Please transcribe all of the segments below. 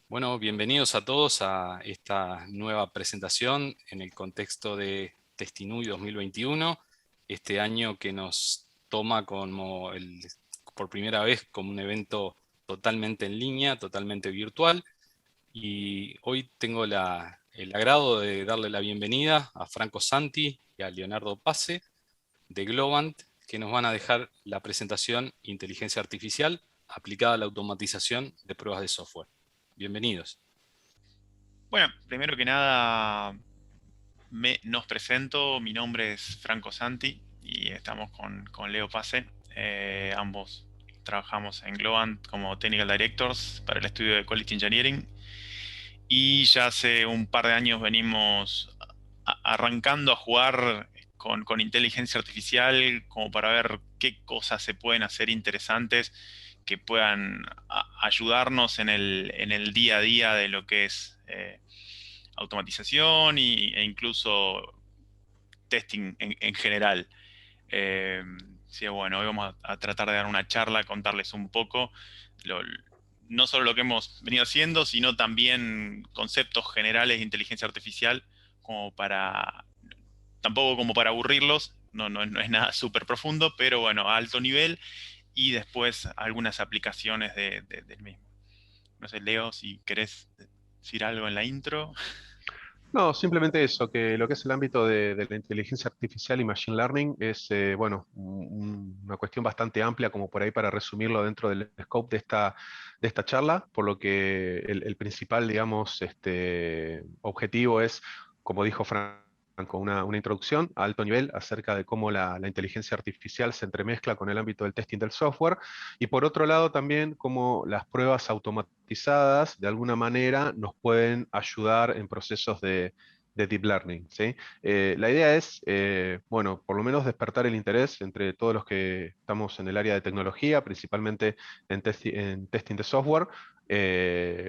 Bueno, bienvenidos a todos a esta nueva presentación en el contexto de Testinui 2021, este año que nos toma por primera vez como un evento totalmente en línea, totalmente virtual. Y hoy tengo el agrado de darle la bienvenida a Franco Santi y a Leonardo Pase de Globant, que nos van a dejar la presentación Inteligencia Artificial aplicada a la automatización de pruebas de software. Bienvenidos. Bueno, primero que nada nos presento, mi nombre es Franco Santi y estamos con Leo Pase. Ambos trabajamos en Globant como Technical Directors para el estudio de Quality Engineering y ya hace un par de años venimos arrancando a jugar con inteligencia artificial como para ver qué cosas se pueden hacer interesantes que puedan ayudarnos en el día a día de lo que es automatización e incluso testing en general. Eh, sí, bueno, hoy vamos a tratar de dar una charla, contarles un poco, lo- no solo lo que hemos venido haciendo, sino también conceptos generales de inteligencia artificial, como para, tampoco como para aburrirlos, no es nada súper profundo, pero bueno, a alto nivel, y después algunas aplicaciones del mismo. No sé, Leo, si querés decir algo en la intro. No, simplemente eso, que lo que es el ámbito de la inteligencia artificial y machine learning es, bueno, una cuestión bastante amplia como por ahí para resumirlo dentro del scope de esta charla, por lo que el principal, digamos, objetivo es, como dijo Franco, una introducción a alto nivel acerca de cómo la inteligencia artificial se entremezcla con el ámbito del testing del software y por otro lado también cómo las pruebas automatizadas de alguna manera nos pueden ayudar en procesos de deep learning, ¿sí? La idea es, bueno, por lo menos despertar el interés entre todos los que estamos en el área de tecnología, principalmente en testing de software,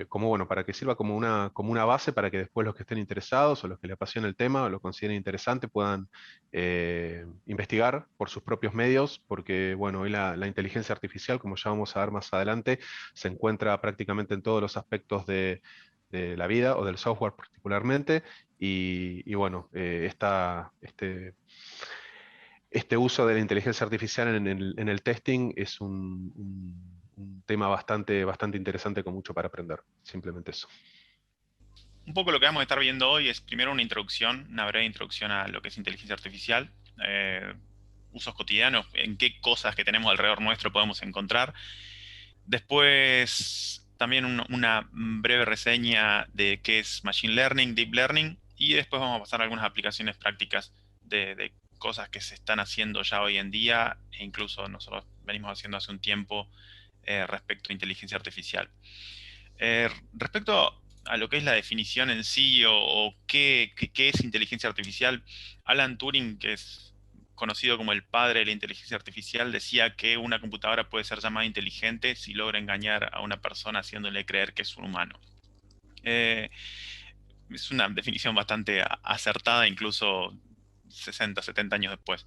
como bueno, para que sirva como una base para que después los que estén interesados o los que le apasione el tema o lo consideren interesante puedan investigar por sus propios medios, porque bueno, hoy la inteligencia artificial, como ya vamos a ver más adelante, se encuentra prácticamente en todos los aspectos de la vida o del software particularmente, y bueno, este uso de la inteligencia artificial en el testing es un tema bastante interesante con mucho para aprender, simplemente eso. Un poco lo que vamos a estar viendo hoy es primero una introducción, una breve introducción a lo que es inteligencia artificial, eh, usos cotidianos, en qué cosas que tenemos alrededor nuestro podemos encontrar. Después también una breve reseña de qué es Machine Learning, Deep Learning, y después vamos a pasar a algunas aplicaciones prácticas de cosas que se están haciendo ya hoy en día e incluso nosotros venimos haciendo hace un tiempo respecto a inteligencia artificial. Respecto a lo que es la definición en sí o qué es inteligencia artificial, Alan Turing, que es conocido como el padre de la inteligencia artificial, decía que una computadora puede ser llamada inteligente si logra engañar a una persona haciéndole creer que es un humano. Eh, es una definición bastante acertada, incluso 60, 70 años después.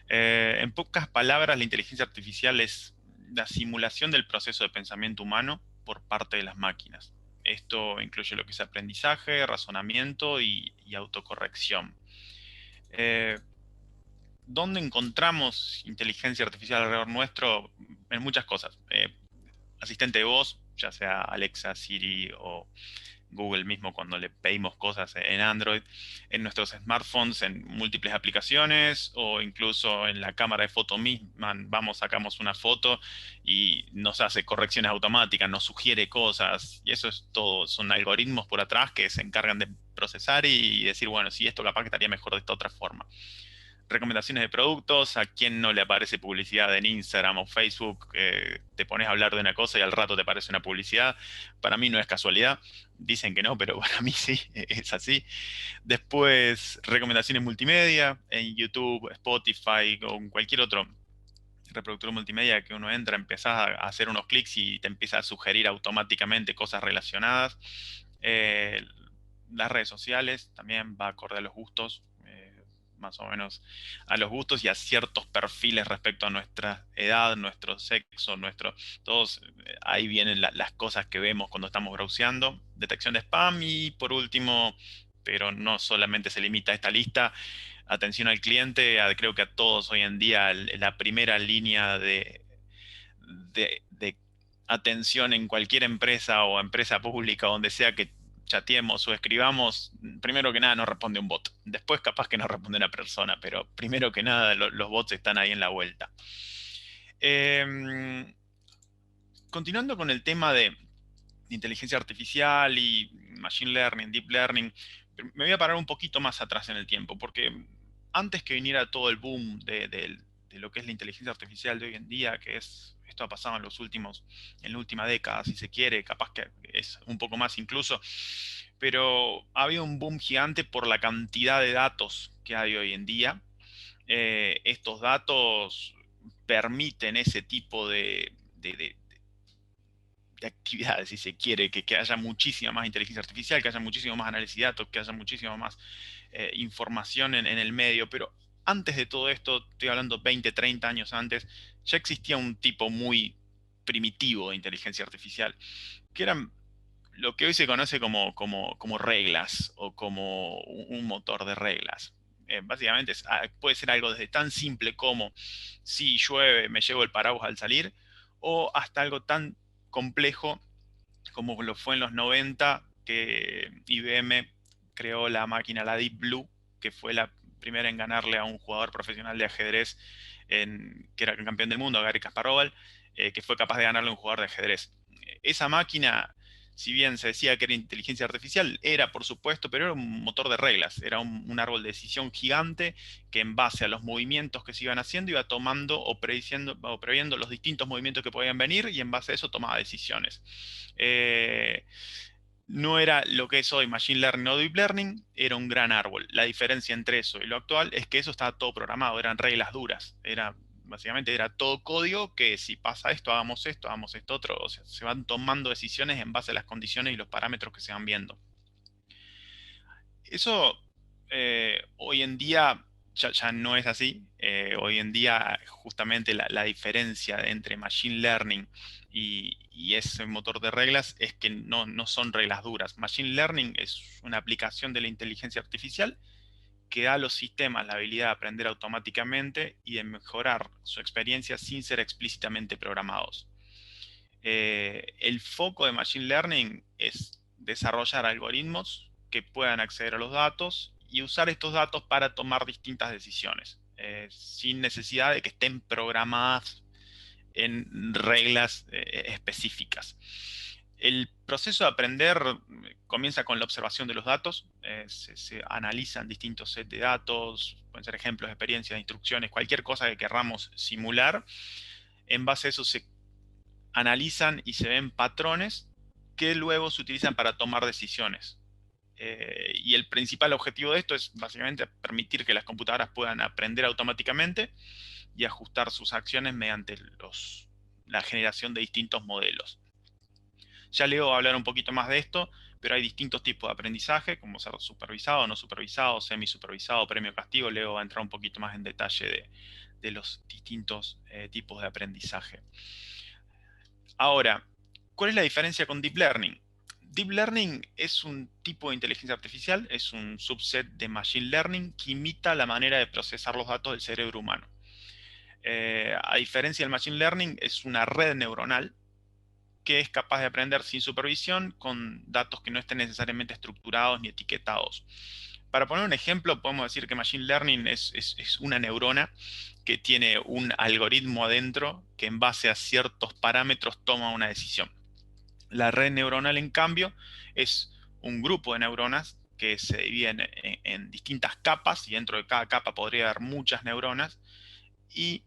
En pocas palabras, la inteligencia artificial es la simulación del proceso de pensamiento humano por parte de las máquinas. Esto incluye lo que es aprendizaje, razonamiento y autocorrección. Eh, ¿Dónde encontramos inteligencia artificial alrededor nuestro? En muchas cosas. Asistente de voz, ya sea Alexa, Siri o Google mismo cuando le pedimos cosas en Android, en nuestros smartphones, en múltiples aplicaciones o incluso en la cámara de foto misma. Vamos, sacamos una foto y nos hace correcciones automáticas, nos sugiere cosas y eso es todo. Son algoritmos por atrás que se encargan de procesar y decir, bueno, si esto capaz que estaría mejor de esta otra forma. Recomendaciones de productos, a quién no le aparece publicidad en Instagram o Facebook, te pones a hablar de una cosa y al rato te aparece una publicidad. Para mí no es casualidad, dicen que no, pero para mí sí, es así. Después, recomendaciones multimedia en YouTube, Spotify o en cualquier otro reproductor multimedia que uno entra, empezás a hacer unos clics y te empieza a sugerir automáticamente cosas relacionadas. Eh, las redes sociales también va acorde a los gustos. más o menos a los gustos y a ciertos perfiles respecto a nuestra edad, nuestro sexo, todos, ahí vienen las cosas que vemos cuando estamos browseando. Detección de spam y por último, pero no solamente se limita a esta lista, atención al cliente. Creo que a todos hoy en día la primera línea de atención en cualquier empresa o empresa pública, donde sea que chateemos o escribamos, primero que nada nos responde un bot. Después capaz que nos responde una persona, pero primero que nada los bots están ahí en la vuelta. Continuando con el tema de inteligencia artificial y machine learning, deep learning, me voy a parar un poquito más atrás en el tiempo, porque antes que viniera todo el boom de lo que es la inteligencia artificial de hoy en día, esto ha pasado en la última década, si se quiere, capaz que es un poco más incluso, pero ha habido un boom gigante por la cantidad de datos que hay hoy en día. Estos datos permiten ese tipo de actividades, si se quiere, que haya muchísima más inteligencia artificial, que haya muchísimo más análisis de datos, que haya muchísima más información en el medio. Pero antes de todo esto, estoy hablando 20, 30 años antes, ya existía un tipo muy primitivo de inteligencia artificial, que eran lo que hoy se conoce como reglas o como un motor de reglas. Básicamente puede ser algo desde tan simple como si llueve me llevo el paraguas al salir, o hasta algo tan complejo como lo fue en los 90, que IBM creó la máquina, la Deep Blue, que fue la primera en ganarle a un jugador profesional de ajedrez, que era el campeón del mundo, a Garry Kasparov, que fue capaz de ganarle a un jugador de ajedrez. Esa máquina, si bien se decía que era inteligencia artificial, era por supuesto, pero era un motor de reglas, era un árbol de decisión gigante que en base a los movimientos que se iban haciendo iba tomando o previendo los distintos movimientos que podían venir, y en base a eso tomaba decisiones. No era lo que es hoy Machine Learning o Deep Learning, era un gran árbol. La diferencia entre eso y lo actual es que eso estaba todo programado, eran reglas duras, básicamente era todo código que si pasa esto, hagamos esto otro. O sea, se van tomando decisiones en base a las condiciones y los parámetros que se van viendo. Eso hoy en día ya no es así. Hoy en día justamente la diferencia entre Machine Learning y ese motor de reglas es que no son reglas duras. Machine Learning es una aplicación de la inteligencia artificial que da a los sistemas la habilidad de aprender automáticamente y de mejorar su experiencia sin ser explícitamente programados. El foco de Machine Learning es desarrollar algoritmos que puedan acceder a los datos y usar estos datos para tomar distintas decisiones, sin necesidad de que estén programadas en reglas específicas. El proceso de aprender comienza con la observación de los datos. Se analizan distintos sets de datos, pueden ser ejemplos, experiencias, instrucciones, cualquier cosa que querramos simular. En base a eso se analizan y se ven patrones que luego se utilizan para tomar decisiones. Y el principal objetivo de esto es básicamente permitir que las computadoras puedan aprender automáticamente y ajustar sus acciones mediante la generación de distintos modelos. Ya Leo va a hablar un poquito más de esto, pero hay distintos tipos de aprendizaje, como ser supervisado, no supervisado, semisupervisado, premio castigo. Leo va a entrar un poquito más en detalle de los distintos tipos de aprendizaje. Ahora, ¿cuál es la diferencia con Deep Learning? Deep Learning es un tipo de inteligencia artificial, es un subset de Machine Learning que imita la manera de procesar los datos del cerebro humano. A diferencia del Machine Learning, es una red neuronal que es capaz de aprender sin supervisión con datos que no estén necesariamente estructurados ni etiquetados. Para poner un ejemplo, podemos decir que Machine Learning es una neurona que tiene un algoritmo adentro que en base a ciertos parámetros toma una decisión. La red neuronal, en cambio, es un grupo de neuronas que se dividen en distintas capas, y dentro de cada capa podría haber muchas neuronas, y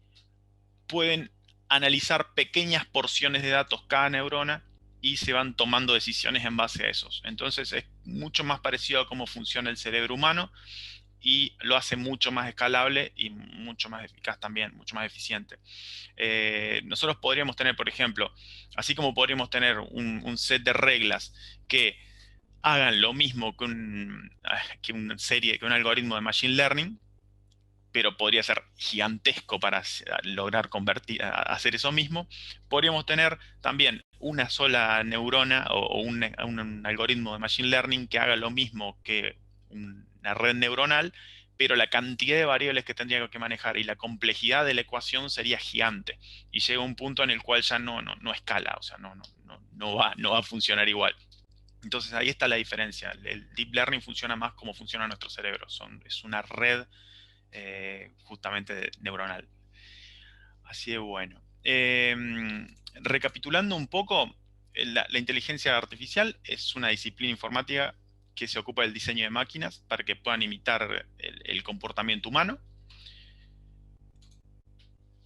pueden analizar pequeñas porciones de datos cada neurona y se van tomando decisiones en base a esos. Entonces es mucho más parecido a cómo funciona el cerebro humano y lo hace mucho más escalable y mucho más eficaz también, mucho más eficiente. Nosotros podríamos tener, por ejemplo, así como podríamos tener un set de reglas que hagan lo mismo que un algoritmo de Machine Learning, pero podría ser gigantesco para lograr hacer eso mismo. Podríamos tener también una sola neurona o un algoritmo de Machine Learning que haga lo mismo que una red neuronal, pero la cantidad de variables que tendría que manejar y la complejidad de la ecuación sería gigante. Y llega un punto en el cual ya no escala, o sea, no va a funcionar igual. Entonces ahí está la diferencia. El Deep Learning funciona más como funciona nuestro cerebro. Es una red justamente neuronal. Así de bueno. Recapitulando un poco, la inteligencia artificial es una disciplina informática que se ocupa del diseño de máquinas para que puedan imitar el comportamiento humano.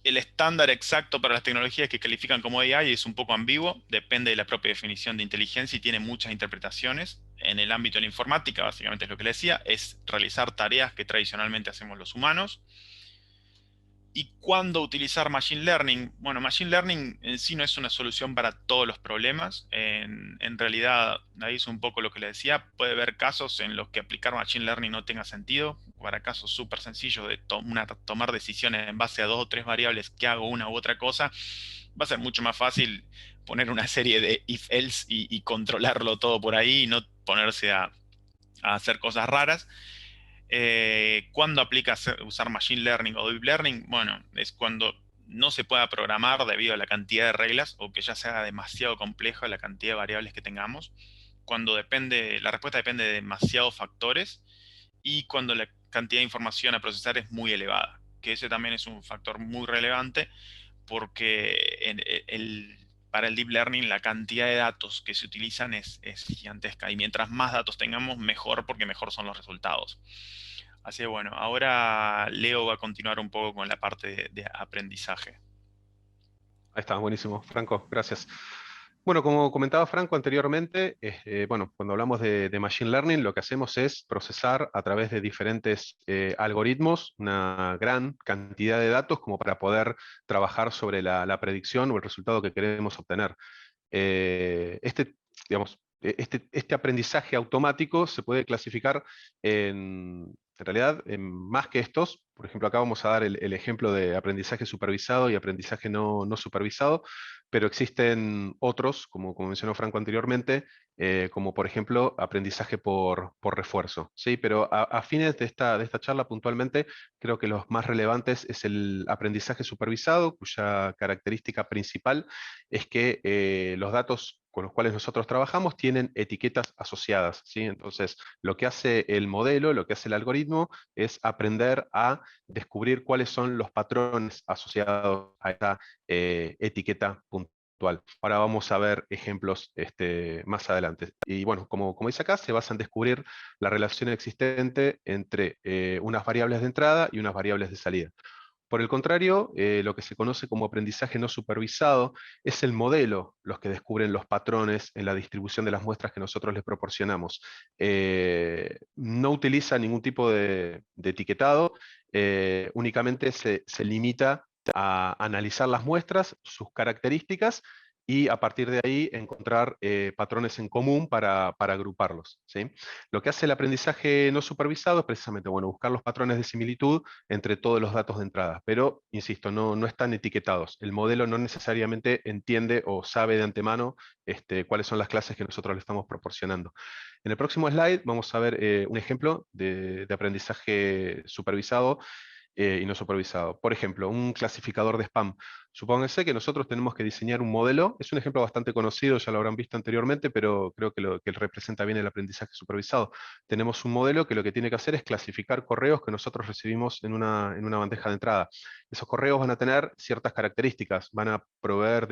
El estándar exacto para las tecnologías que califican como AI es un poco ambiguo, depende de la propia definición de inteligencia y tiene muchas interpretaciones. En el ámbito de la informática, básicamente es lo que le decía, es realizar tareas que tradicionalmente hacemos los humanos. ¿Y cuándo utilizar Machine Learning? Bueno, Machine Learning en sí no es una solución para todos los problemas. En realidad, ahí es un poco lo que le decía. Puede haber casos en los que aplicar Machine Learning no tenga sentido. Para casos súper sencillos de tomar decisiones en base a 2 o 3 variables que hago una u otra cosa, va a ser mucho más fácil poner una serie de if-else y controlarlo todo por ahí y no ponerse a hacer cosas raras. ¿Cuándo aplica usar Machine Learning o Deep Learning? Bueno, es cuando no se pueda programar debido a la cantidad de reglas o que ya sea demasiado compleja la cantidad de variables que tengamos. Cuando la respuesta depende de demasiados factores y cuando la cantidad de información a procesar es muy elevada, que ese también es un factor muy relevante porque para el Deep Learning la cantidad de datos que se utilizan es gigantesca y mientras más datos tengamos, mejor, porque mejor son los resultados. Así que bueno, ahora Leo va a continuar un poco con la parte de aprendizaje. Ahí está, buenísimo, Franco, gracias. Bueno, como comentaba Franco anteriormente, bueno, cuando hablamos de Machine Learning, lo que hacemos es procesar a través de diferentes algoritmos una gran cantidad de datos como para poder trabajar sobre la predicción o el resultado que queremos obtener. Digamos, este aprendizaje automático se puede clasificar en realidad en más que estos. Por ejemplo, acá vamos a dar el ejemplo de aprendizaje supervisado y aprendizaje no supervisado, pero existen otros, como mencionó Franco anteriormente, como por ejemplo aprendizaje por refuerzo. ¿Sí? Pero a fines de esta charla puntualmente, creo que los más relevantes es el aprendizaje supervisado, cuya característica principal es que los datos con los cuales nosotros trabajamos tienen etiquetas asociadas, ¿sí? Entonces, lo que hace el modelo, lo que hace el algoritmo, es aprender a descubrir cuáles son los patrones asociados a esta etiqueta puntual. Ahora vamos a ver ejemplos más adelante. Y bueno, como dice acá, se basa en descubrir la relación existente entre unas variables de entrada y unas variables de salida. Por el contrario, lo que se conoce como aprendizaje no supervisado es el modelo los que descubren los patrones en la distribución de las muestras que nosotros les proporcionamos. No utiliza ningún tipo de etiquetado, únicamente se limita a analizar las muestras, sus características, y a partir de ahí encontrar patrones en común para agruparlos, ¿sí? Lo que hace el aprendizaje no supervisado es precisamente, bueno, buscar los patrones de similitud entre todos los datos de entrada, pero, insisto, no están etiquetados. El modelo no necesariamente entiende o sabe de antemano cuáles son las clases que nosotros le estamos proporcionando. En el próximo slide vamos a ver un ejemplo de aprendizaje supervisado y no supervisado. Por ejemplo, un clasificador de spam. Supónganse que nosotros tenemos que diseñar un modelo. Es un ejemplo bastante conocido, ya lo habrán visto anteriormente, pero creo que representa bien el aprendizaje supervisado. Tenemos un modelo que lo que tiene que hacer es clasificar correos que nosotros recibimos en una bandeja de entrada. Esos correos van a tener ciertas características, van a provenir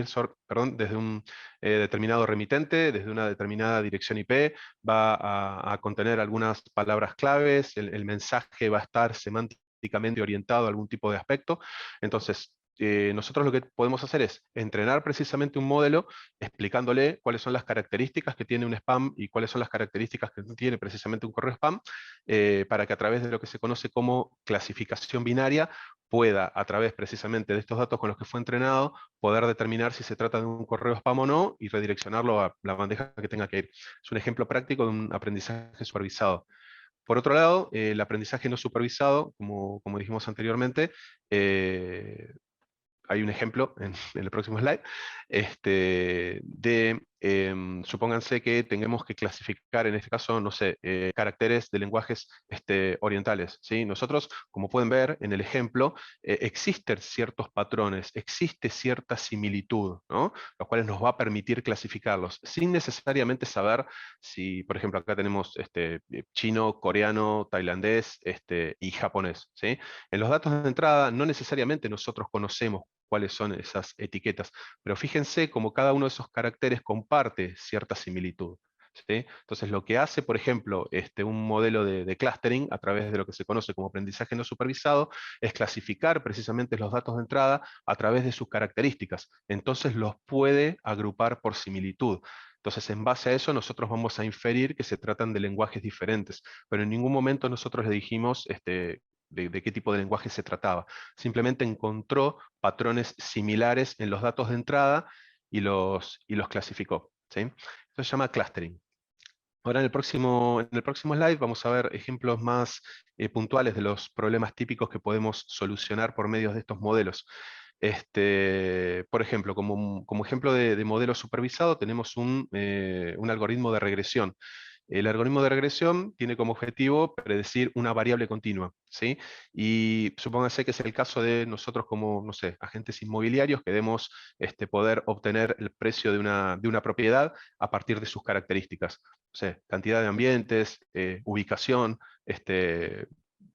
desde un determinado remitente, desde una determinada dirección IP, va a contener algunas palabras claves, el mensaje va a estar semánticamente orientado a algún tipo de aspecto. Entonces, nosotros lo que podemos hacer es entrenar precisamente un modelo explicándole cuáles son las características que tiene un spam y cuáles son las características que tiene precisamente un correo spam, para que a través de lo que se conoce como clasificación binaria pueda, a través precisamente de estos datos con los que fue entrenado, poder determinar si se trata de un correo spam o no y redireccionarlo a la bandeja que tenga que ir. Es un ejemplo práctico de un aprendizaje supervisado. Por otro lado, el aprendizaje no supervisado, como dijimos anteriormente, hay un ejemplo en el próximo slide, supónganse que tengamos que clasificar, en este caso, no sé, caracteres de lenguajes orientales, ¿sí? Nosotros, como pueden ver en el ejemplo, existen ciertos patrones, existe cierta similitud, ¿no? Los cuales nos va a permitir clasificarlos, sin necesariamente saber si, por ejemplo, acá tenemos chino, coreano, tailandés y japonés, ¿sí? En los datos de entrada, no necesariamente nosotros conocemos cuáles son esas etiquetas, pero fíjense cómo cada uno de esos caracteres comparte cierta similitud, ¿sí? Entonces, lo que hace, por ejemplo, un modelo de clustering a través de lo que se conoce como aprendizaje no supervisado, es clasificar precisamente los datos de entrada a través de sus características. Entonces, los puede agrupar por similitud. Entonces, en base a eso, nosotros vamos a inferir que se tratan de lenguajes diferentes, pero en ningún momento nosotros le dijimos de qué tipo de lenguaje se trataba. Simplemente encontró patrones similares en los datos de entrada y los clasificó, ¿sí? Eso se llama clustering. Ahora en el próximo slide vamos a ver ejemplos más puntuales de los problemas típicos que podemos solucionar por medio de estos modelos. Por ejemplo, como ejemplo de modelo supervisado, tenemos un algoritmo de regresión. El algoritmo de regresión tiene como objetivo predecir una variable continua, ¿sí? Y supóngase que es el caso de nosotros como, no sé, agentes inmobiliarios, queremos poder obtener el precio de una propiedad a partir de sus características. No sé, cantidad de ambientes, ubicación,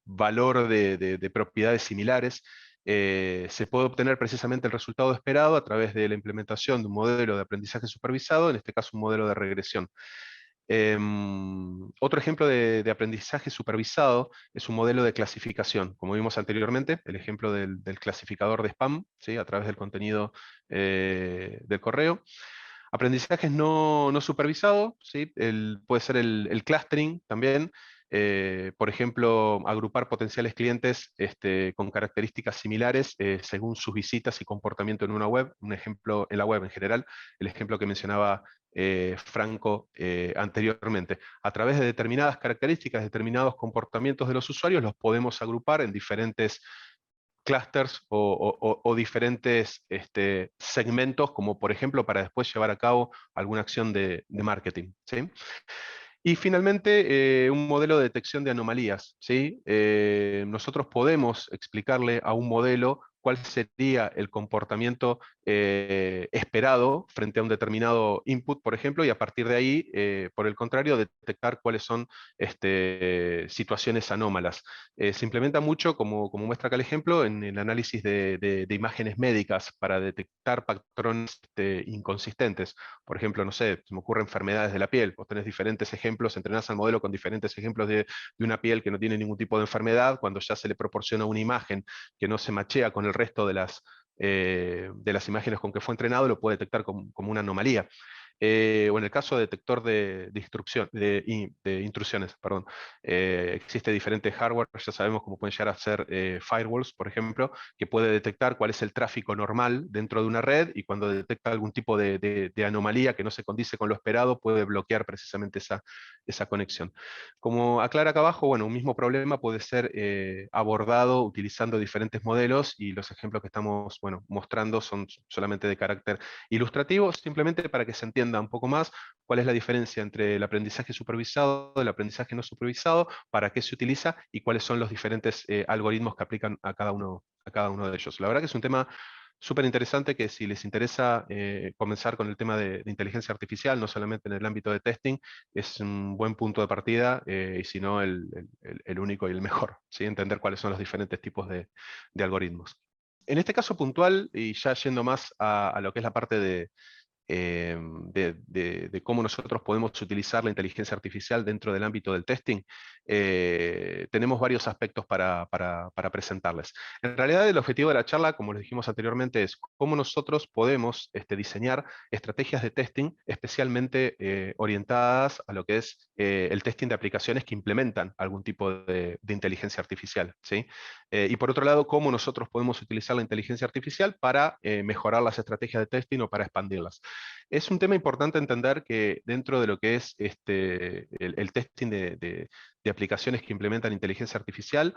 valor de propiedades similares. Se puede obtener precisamente el resultado esperado a través de la implementación de un modelo de aprendizaje supervisado, en este caso un modelo de regresión. Otro ejemplo de aprendizaje supervisado es un modelo de clasificación. Como vimos anteriormente, el ejemplo del clasificador de spam, ¿sí? A través del contenido del correo. Aprendizajes no supervisado, ¿sí? Puede ser el clustering también. Por ejemplo, agrupar potenciales clientes con características similares según sus visitas y comportamiento en una web. Un ejemplo en la web en general, el ejemplo que mencionaba Franco anteriormente. A través de determinadas características, determinados comportamientos de los usuarios, los podemos agrupar en diferentes clusters o diferentes segmentos, como por ejemplo para después llevar a cabo alguna acción de marketing, ¿sí? Y finalmente, un modelo de detección de anomalías, ¿sí? Nosotros podemos explicarle a un modelo cuál sería el comportamiento esperado frente a un determinado input, por ejemplo, y a partir de ahí, por el contrario, detectar cuáles son situaciones anómalas. Se implementa mucho, como muestra acá el ejemplo, en el análisis de imágenes médicas para detectar patrones inconsistentes. Por ejemplo, no sé, se me ocurren enfermedades de la piel. Vos tenés diferentes ejemplos, entrenás al modelo con diferentes ejemplos de una piel que no tiene ningún tipo de enfermedad, cuando ya se le proporciona una imagen que no se machea con el resto de las imágenes con que fue entrenado, lo puede detectar como una anomalía. O en el caso de detector de intrusiones, perdón. Existe diferente hardware, ya sabemos cómo pueden llegar a ser firewalls, por ejemplo, que puede detectar cuál es el tráfico normal dentro de una red y cuando detecta algún tipo de anomalía que no se condice con lo esperado, puede bloquear precisamente esa conexión. Como aclara acá abajo, bueno, un mismo problema puede ser abordado utilizando diferentes modelos y los ejemplos que estamos, bueno, mostrando son solamente de carácter ilustrativo, simplemente para que se entienda un poco más cuál es la diferencia entre el aprendizaje supervisado y el aprendizaje no supervisado, para qué se utiliza y cuáles son los diferentes algoritmos que aplican a cada uno de ellos. La verdad que es un tema súper interesante que si les interesa comenzar con el tema de inteligencia artificial, no solamente en el ámbito de testing, es un buen punto de partida y si no el único y el mejor, ¿sí? Entender cuáles son los diferentes tipos de algoritmos. En este caso puntual, y ya yendo más a lo que es la parte de cómo nosotros podemos utilizar la inteligencia artificial dentro del ámbito del testing, tenemos varios aspectos para presentarles. En realidad, el objetivo de la charla, como les dijimos anteriormente, es cómo nosotros podemos diseñar estrategias de testing especialmente orientadas a lo que es el testing de aplicaciones que implementan algún tipo de inteligencia artificial, ¿sí? Y por otro lado, cómo nosotros podemos utilizar la inteligencia artificial para mejorar las estrategias de testing o para expandirlas. Es un tema importante entender que dentro de lo que es el testing de aplicaciones que implementan inteligencia artificial,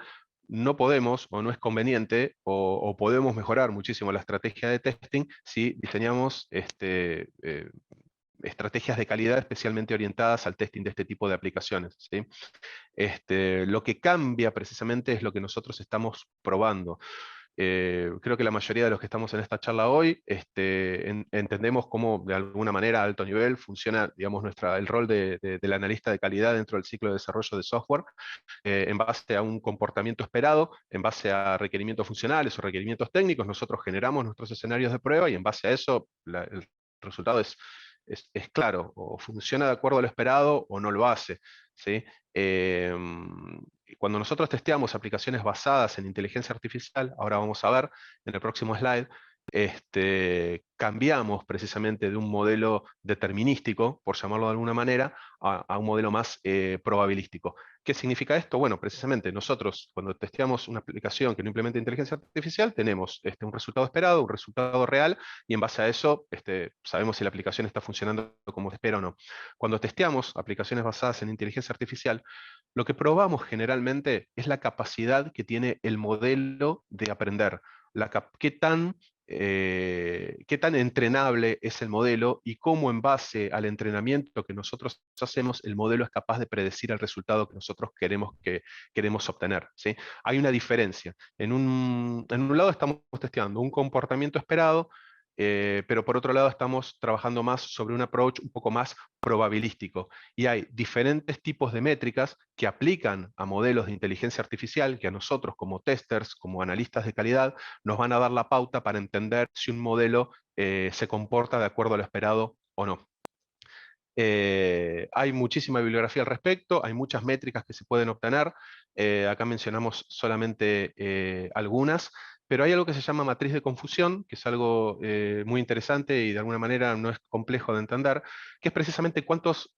no podemos o no es conveniente o podemos mejorar muchísimo la estrategia de testing si diseñamos estrategias de calidad especialmente orientadas al testing de este tipo de aplicaciones, ¿sí? Lo que cambia precisamente es lo que nosotros estamos probando. Creo que la mayoría de los que estamos en esta charla hoy entendemos cómo de alguna manera a alto nivel funciona, digamos, el rol del analista de calidad dentro del ciclo de desarrollo de software, en base a un comportamiento esperado, en base a requerimientos funcionales o requerimientos técnicos. Nosotros generamos nuestros escenarios de prueba y en base a eso el resultado es claro, o funciona de acuerdo a lo esperado o no lo hace, ¿sí? Cuando nosotros testeamos aplicaciones basadas en inteligencia artificial, ahora vamos a ver en el próximo slide, cambiamos precisamente de un modelo determinístico, por llamarlo de alguna manera, a un modelo más probabilístico. ¿Qué significa esto? Bueno, precisamente nosotros cuando testeamos una aplicación que no implementa inteligencia artificial, tenemos un resultado esperado, un resultado real, y en base a eso sabemos si la aplicación está funcionando como se espera o no. Cuando testeamos aplicaciones basadas en inteligencia artificial, lo que probamos generalmente es la capacidad que tiene el modelo de aprender, qué tan entrenable es el modelo y cómo en base al entrenamiento que nosotros hacemos, el modelo es capaz de predecir el resultado que nosotros queremos obtener, ¿sí? Hay una diferencia. En un lado estamos testeando un comportamiento esperado, pero por otro lado estamos trabajando más sobre un approach un poco más probabilístico. Y hay diferentes tipos de métricas que aplican a modelos de inteligencia artificial que a nosotros como testers, como analistas de calidad, nos van a dar la pauta para entender si un modelo se comporta de acuerdo a lo esperado o no. Hay muchísima bibliografía al respecto, hay muchas métricas que se pueden obtener. Acá mencionamos solamente algunas, pero hay algo que se llama matriz de confusión, que es algo muy interesante y de alguna manera no es complejo de entender, que es precisamente cuántos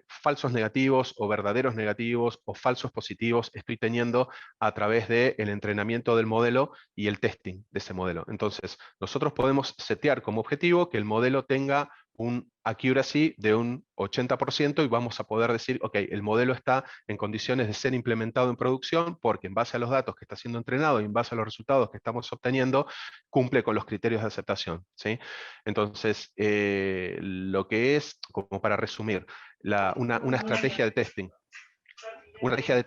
falsos negativos o verdaderos negativos o falsos positivos estoy teniendo a través del entrenamiento del modelo y el testing de ese modelo. Entonces, nosotros podemos setear como objetivo que el modelo tenga un accuracy de un 80% y vamos a poder decir, ok, el modelo está en condiciones de ser implementado en producción porque en base a los datos que está siendo entrenado y en base a los resultados que estamos obteniendo, cumple con los criterios de aceptación, ¿sí? Entonces, lo que es, como para resumir, una estrategia de testing, una estrategia de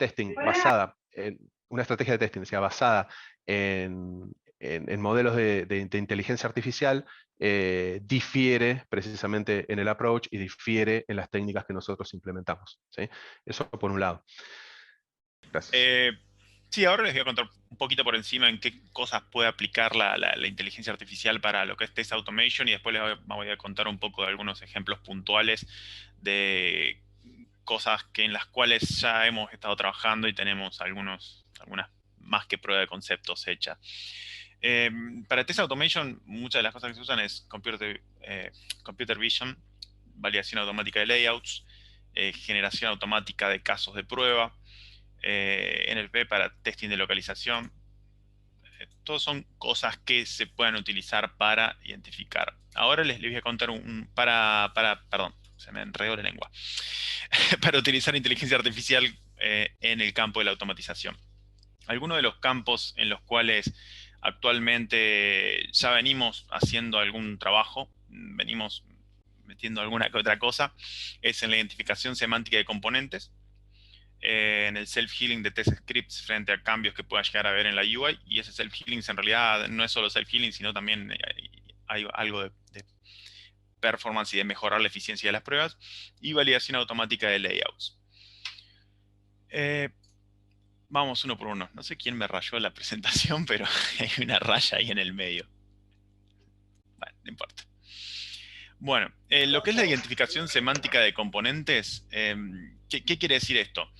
testing, o sea, basada en modelos de inteligencia artificial, difiere precisamente en el approach y difiere en las técnicas que nosotros implementamos, ¿sí? Eso por un lado. Gracias. Sí, ahora les voy a contar un poquito por encima en qué cosas puede aplicar la inteligencia artificial para lo que es Test Automation, y después les voy a contar un poco de algunos ejemplos puntuales de cosas en las cuales ya hemos estado trabajando y tenemos algunas más que prueba de conceptos hechas. Para Test Automation, muchas de las cosas que se usan es Computer Vision, validación automática de layouts, generación automática de casos de prueba, NLP para testing de localización. Todas son cosas que se pueden utilizar para identificar. Ahora les voy a contar perdón, se me enredó la lengua. Para utilizar inteligencia artificial en el campo de la automatización. Algunos de los campos en los cuales actualmente ya venimos haciendo algún trabajo, venimos metiendo alguna que otra cosa, es en la identificación semántica de componentes, en el self-healing de test scripts frente a cambios que pueda llegar a ver en la UI, y ese self-healing en realidad no es solo self-healing, sino también hay algo de performance y de mejorar la eficiencia de las pruebas, y validación automática de layouts. Vamos uno por uno. No sé quién me rayó la presentación, pero hay una raya ahí en el medio. Bueno, no importa. Bueno, lo que es la identificación semántica de componentes, ¿qué quiere decir esto?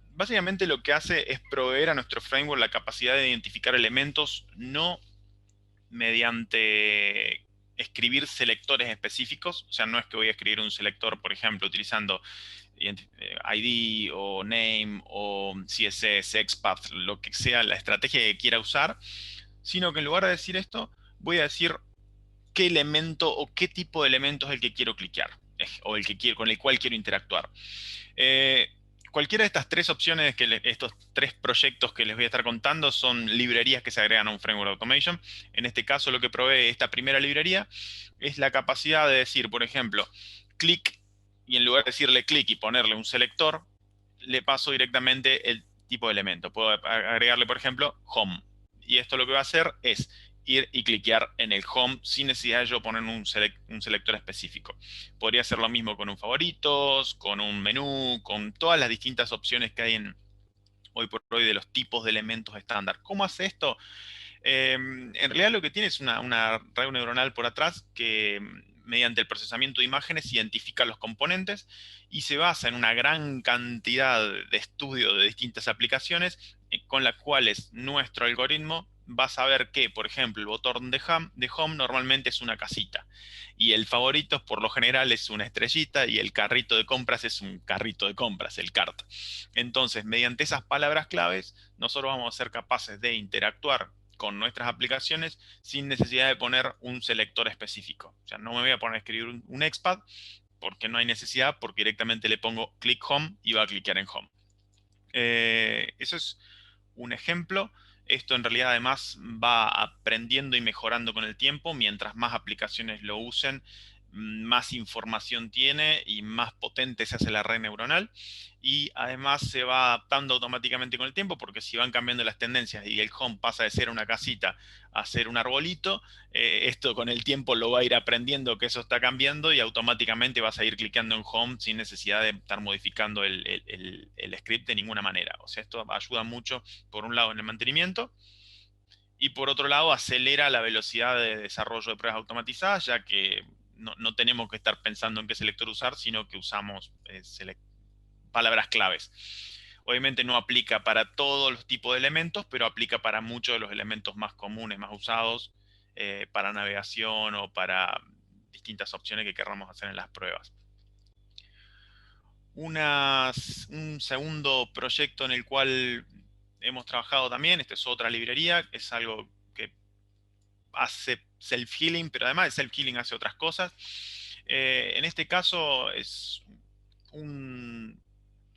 Básicamente lo que hace es proveer a nuestro framework la capacidad de identificar elementos no mediante escribir selectores específicos. O sea, no es que voy a escribir un selector, por ejemplo, utilizando ID o name o CSS, XPath, lo que sea la estrategia que quiera usar, sino que en lugar de decir esto, voy a decir qué elemento o qué tipo de elemento es el que quiero cliquear, o con el cual quiero interactuar. Cualquiera de estas tres opciones, estos tres proyectos que les voy a estar contando, son librerías que se agregan a un framework de automation. En este caso, lo que provee esta primera librería es la capacidad de decir, por ejemplo, clic, y en lugar de decirle clic y ponerle un selector, le paso directamente el tipo de elemento. Puedo agregarle, por ejemplo, home. Y esto lo que va a hacer es ir y cliquear en el home sin necesidad de yo poner un selector específico. Podría hacer lo mismo con un favoritos, con un menú, con todas las distintas opciones que hay hoy por hoy de los tipos de elementos estándar. ¿Cómo hace esto? En realidad lo que tiene es una red neuronal por atrás que mediante el procesamiento de imágenes identifica los componentes y se basa en una gran cantidad de estudio de distintas aplicaciones con las cuales nuestro algoritmo va a saber que, por ejemplo, el botón de home normalmente es una casita y el favoritos por lo general es una estrellita y el carrito de compras es un carrito de compras, el cart. Entonces, mediante esas palabras claves, nosotros vamos a ser capaces de interactuar con nuestras aplicaciones sin necesidad de poner un selector específico. O sea, no me voy a poner a escribir un XPath porque no hay necesidad, porque directamente le pongo click home y va a cliquear en home. Eso es un ejemplo. Esto en realidad además va aprendiendo y mejorando con el tiempo. Mientras más aplicaciones lo usen, más información tiene y más potente se hace la red neuronal. Y además se va adaptando automáticamente con el tiempo, porque si van cambiando las tendencias y el home pasa de ser una casita a ser un arbolito, esto con el tiempo lo va a ir aprendiendo que eso está cambiando y automáticamente vas a ir clicando en home sin necesidad de estar modificando el script de ninguna manera. O sea, esto ayuda mucho, por un lado, en el mantenimiento, y por otro lado, acelera la velocidad de desarrollo de pruebas automatizadas, ya que no tenemos que estar pensando en qué selector usar, sino que usamos palabras claves. Obviamente no aplica para todos los tipos de elementos, pero aplica para muchos de los elementos más comunes, más usados, para navegación o para distintas opciones que queramos hacer en las pruebas. Un segundo proyecto en el cual hemos trabajado también, esta es otra librería, es algo que hace self-healing, pero además de self-healing hace otras cosas. En este caso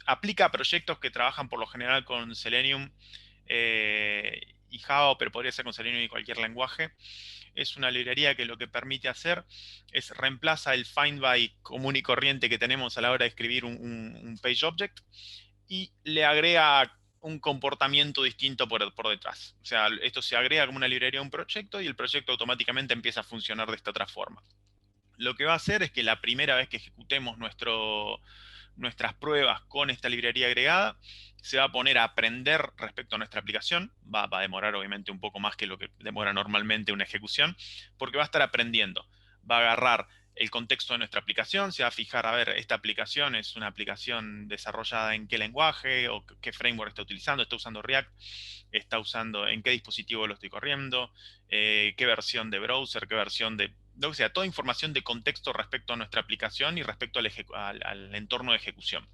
aplica a proyectos que trabajan por lo general con Selenium y Java, pero podría ser con Selenium y cualquier lenguaje. Es una librería que lo que permite hacer es reemplaza el find by común y corriente que tenemos a la hora de escribir un page object y le agrega un comportamiento distinto por detrás. O sea, esto se agrega como una librería a un proyecto y el proyecto automáticamente empieza a funcionar de esta otra forma. Lo que va a hacer es que la primera vez que ejecutemos nuestras pruebas con esta librería agregada, se va a poner a aprender respecto a nuestra aplicación. Va a demorar obviamente un poco más que lo que demora normalmente una ejecución, porque va a estar aprendiendo. Va a agarrar el contexto de nuestra aplicación, se va a fijar, a ver, esta aplicación es una aplicación desarrollada en qué lenguaje o qué framework está usando React, en qué dispositivo lo estoy corriendo, qué versión de browser, qué versión de... O sea, toda información de contexto respecto a nuestra aplicación y respecto al entorno de ejecución.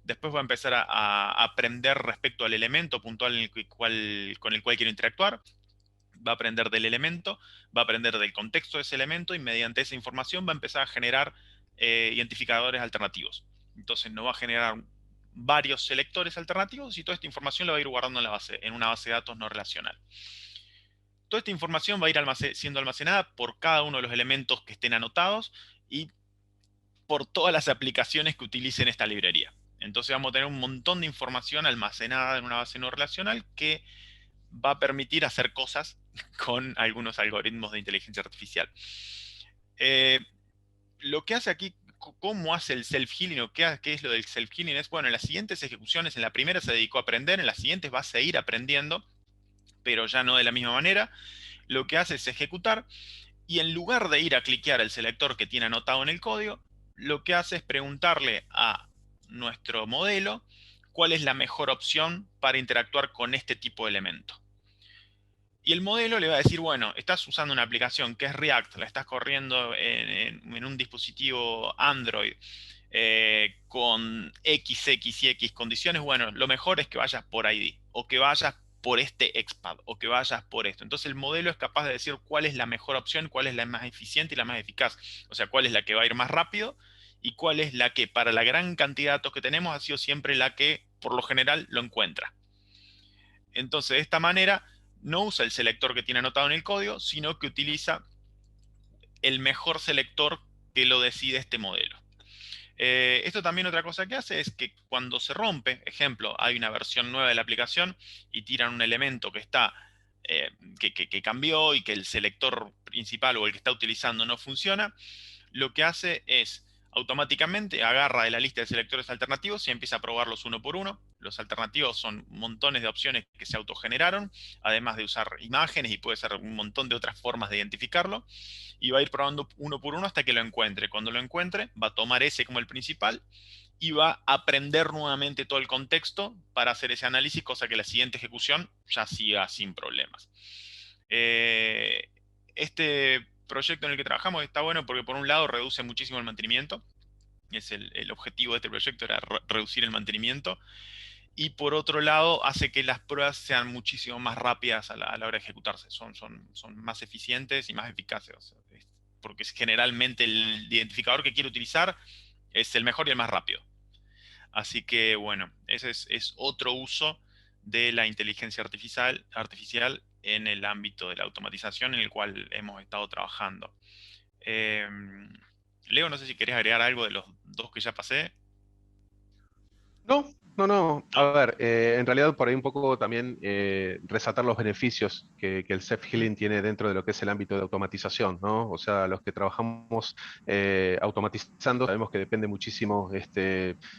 Después va a empezar a aprender respecto al elemento puntual con el cual quiero interactuar. Va a aprender del elemento, va a aprender del contexto de ese elemento y mediante esa información va a empezar a generar identificadores alternativos. Entonces nos va a generar varios selectores alternativos y toda esta información la va a ir guardando en una base de datos no relacional. Toda esta información va a ir siendo almacenada por cada uno de los elementos que estén anotados y por todas las aplicaciones que utilicen esta librería. Entonces vamos a tener un montón de información almacenada en una base no relacional que va a permitir hacer cosas con algunos algoritmos de inteligencia artificial. Lo que hace aquí, cómo hace el self-healing o qué es lo del self-healing es, bueno, en las siguientes ejecuciones, en la primera se dedicó a aprender, en las siguientes va a seguir aprendiendo, pero ya no de la misma manera. Lo que hace es ejecutar y en lugar de ir a cliquear el selector que tiene anotado en el código, lo que hace es preguntarle a nuestro modelo cuál es la mejor opción para interactuar con este tipo de elemento. Y el modelo le va a decir, bueno, estás usando una aplicación que es React, la estás corriendo en un dispositivo Android con X y X condiciones, bueno, lo mejor es que vayas por ID o que vayas por este XPath o que vayas por esto. Entonces el modelo es capaz de decir cuál es la mejor opción, cuál es la más eficiente y la más eficaz. O sea, cuál es la que va a ir más rápido y cuál es la que para la gran cantidad de datos que tenemos ha sido siempre la que por lo general lo encuentra. Entonces de esta manera no usa el selector que tiene anotado en el código, sino que utiliza el mejor selector que lo decide este modelo. Esto también otra cosa que hace es que cuando se rompe, ejemplo, hay una versión nueva de la aplicación y tiran un elemento que está que cambió y que el selector principal o el que está utilizando no funciona, lo que hace es automáticamente agarra de la lista de selectores alternativos y empieza a probarlos uno por uno. Los alternativos son montones de opciones que se autogeneraron, además de usar imágenes y puede ser un montón de otras formas de identificarlo. Y va a ir probando uno por uno hasta que lo encuentre. Cuando lo encuentre, va a tomar ese como el principal y va a aprender nuevamente todo el contexto para hacer ese análisis, cosa que la siguiente ejecución ya siga sin problemas. Este proyecto en el que trabajamos está bueno porque por un lado reduce muchísimo el mantenimiento. Es el objetivo de este proyecto era reducir el mantenimiento. Y por otro lado hace que las pruebas sean muchísimo más rápidas a la hora de ejecutarse. Son más eficientes y más eficaces. O sea, porque generalmente el identificador que quiero utilizar es el mejor y el más rápido. Así que bueno, ese es otro uso de la inteligencia artificial en el ámbito de la automatización en el cual hemos estado trabajando. Leo, no sé si querés agregar algo de los dos que ya pasé. No, no, no. A No. ver, en realidad por ahí un poco también resaltar los beneficios que el self-healing tiene dentro de lo que es el ámbito de automatización, ¿no? O sea, los que trabajamos automatizando, sabemos que depende muchísimo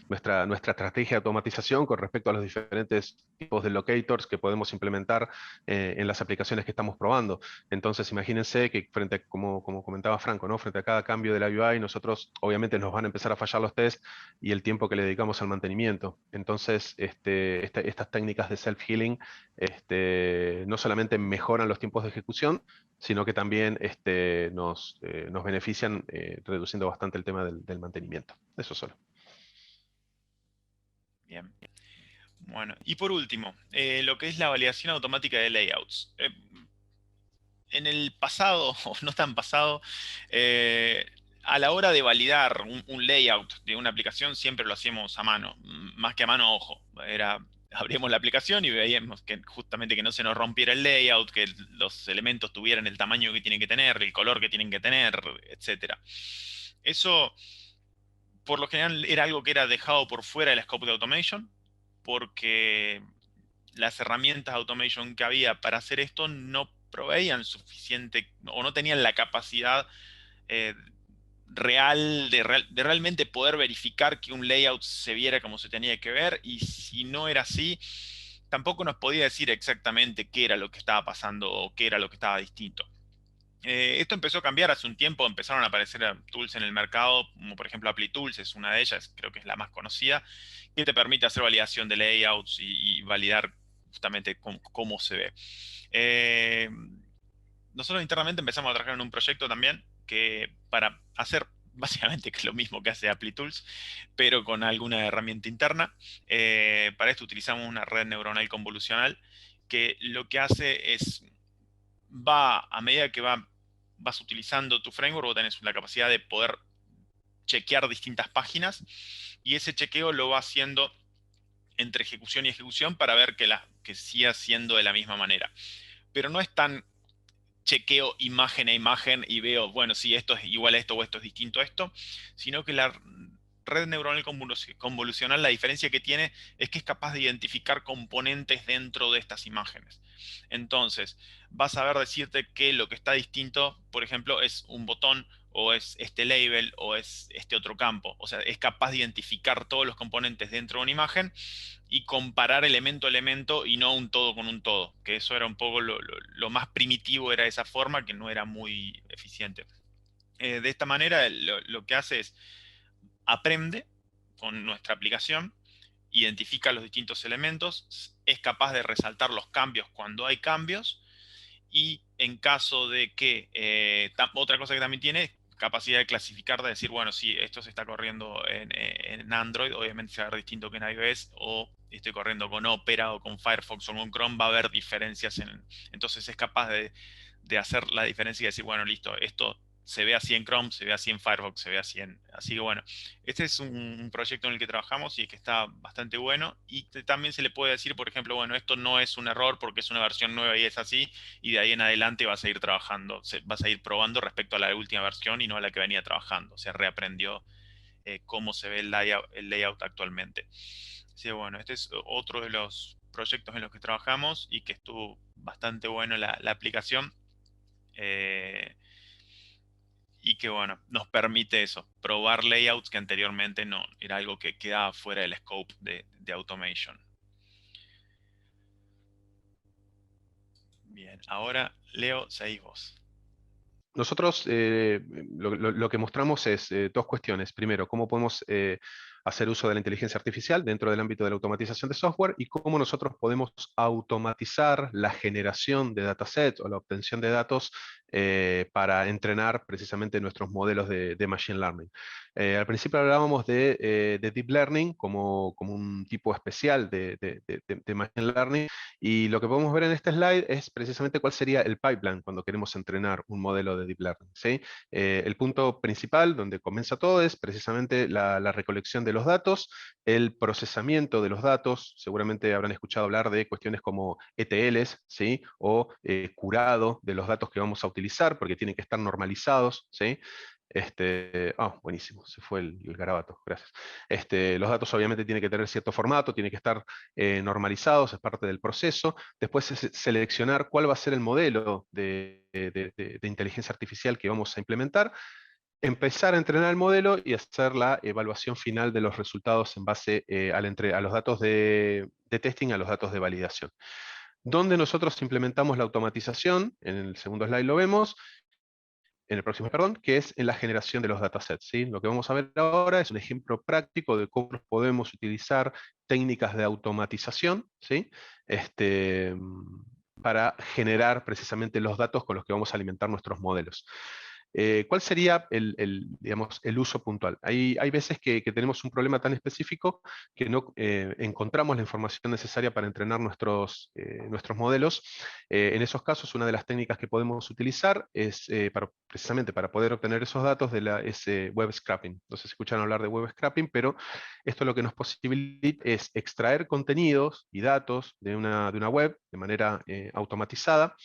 nuestra estrategia de automatización con respecto a los diferentes tipos de locators que podemos implementar en las aplicaciones que estamos probando. Entonces, imagínense que frente a, como comentaba Franco, ¿no? Frente a cada cambio de la UI, nosotros obviamente nos van a empezar a fallar los tests y el tiempo que le dedicamos al mantenimiento. Entonces, estas técnicas de self-healing no solamente mejoran los tiempos de ejecución, sino que también nos benefician reduciendo bastante el tema del mantenimiento. Eso solo. Bien. Bueno, y por último, lo que es la validación automática de layouts. En el pasado, o no tan pasado, a la hora de validar un layout de una aplicación siempre lo hacíamos a mano, más que a mano a ojo. Abríamos la aplicación y veíamos que justamente que no se nos rompiera el layout, que los elementos tuvieran el tamaño que tienen que tener, el color que tienen que tener, etc. Eso, por lo general, era algo que era dejado por fuera del scope de automation, porque las herramientas de automation que había para hacer esto no proveían suficiente o no tenían la capacidad real de realmente poder verificar que un layout se viera como se tenía que ver, y si no era así, tampoco nos podía decir exactamente qué era lo que estaba pasando o qué era lo que estaba distinto. Esto empezó a cambiar hace un tiempo, empezaron a aparecer tools en el mercado, como por ejemplo ApplyTools es una de ellas, creo que es la más conocida, que te permite hacer validación de layouts y validar justamente cómo se ve. Nosotros internamente empezamos a trabajar en un proyecto también que para hacer básicamente que es lo mismo que hace ApplyTools, pero con alguna herramienta interna. Para esto utilizamos una red neuronal convolucional que lo que hace es, a medida que vas utilizando tu framework, vos tenés la capacidad de poder chequear distintas páginas y ese chequeo lo va haciendo entre ejecución y ejecución para ver que siga siendo de la misma manera. Pero no es tan chequeo imagen a imagen y veo, bueno, si esto es igual a esto o esto es distinto a esto, sino que la red neuronal convolucional, la diferencia que tiene es que es capaz de identificar componentes dentro de estas imágenes. Entonces, vas a ver decirte que lo que está distinto, por ejemplo, es un botón, o es este label, o es este otro campo. O sea, es capaz de identificar todos los componentes dentro de una imagen y comparar elemento a elemento y no un todo con un todo. Que eso era un poco lo más primitivo, era esa forma que no era muy eficiente. De esta manera, lo que hace es aprende con nuestra aplicación, identifica los distintos elementos, es capaz de resaltar los cambios cuando hay cambios, y en caso de que, otra cosa que también tiene es capacidad de clasificar, de decir, bueno, si esto se está corriendo en Android, obviamente se va a ver distinto que en iOS, o estoy corriendo con Opera o con Firefox o con Chrome, va a haber diferencias. Entonces es capaz de hacer la diferencia y decir, bueno, listo, esto se ve así en Chrome, se ve así en Firefox, se ve así en... Así que bueno, este es un proyecto en el que trabajamos y que está bastante bueno. Y también se le puede decir, por ejemplo, bueno, esto no es un error porque es una versión nueva y es así, y de ahí en adelante vas a ir trabajando, vas a ir probando respecto a la última versión y no a la que venía trabajando. O sea, reaprendió cómo se ve el layout actualmente. Así que bueno, este es otro de los proyectos en los que trabajamos y que estuvo bastante bueno la aplicación. Y que bueno, nos permite eso, probar layouts que anteriormente no, era algo que quedaba fuera del scope de automation. Bien, ahora Leo, seguís vos. Nosotros lo que mostramos es dos cuestiones. Primero, cómo podemos hacer uso de la inteligencia artificial dentro del ámbito de la automatización de software y cómo nosotros podemos automatizar la generación de datasets o la obtención de datos para entrenar precisamente nuestros modelos de Machine Learning. Al principio hablábamos de Deep Learning como un tipo especial de Machine Learning, y lo que podemos ver en este slide es precisamente cuál sería el pipeline cuando queremos entrenar un modelo de Deep Learning, ¿sí? El punto principal donde comienza todo es precisamente la recolección de los datos, el procesamiento de los datos. Seguramente habrán escuchado hablar de cuestiones como ETLs, ¿sí? O curado de los datos que vamos a utilizar, porque tienen que estar normalizados, ¿sí? Buenísimo, se fue el garabato, gracias. Los datos obviamente tienen que tener cierto formato, tienen que estar normalizados, es parte del proceso. Después es seleccionar cuál va a ser el modelo de inteligencia artificial que vamos a implementar, empezar a entrenar el modelo y hacer la evaluación final de los resultados en base a los datos de testing, a los datos de validación. Donde nosotros implementamos la automatización, en el segundo slide lo vemos, en el próximo, perdón, que es en la generación de los datasets, ¿sí? Lo que vamos a ver ahora es un ejemplo práctico de cómo podemos utilizar técnicas de automatización, ¿sí? Para generar precisamente los datos con los que vamos a alimentar nuestros modelos. ¿Cuál sería digamos, el uso puntual? Hay veces que tenemos un problema tan específico que no encontramos la información necesaria para entrenar nuestros modelos. En esos casos, una de las técnicas que podemos utilizar es precisamente para poder obtener esos datos es web scraping. No sé si escuchan hablar de web scraping, pero esto lo que nos posibilita es extraer contenidos y datos de una web de manera automatizada.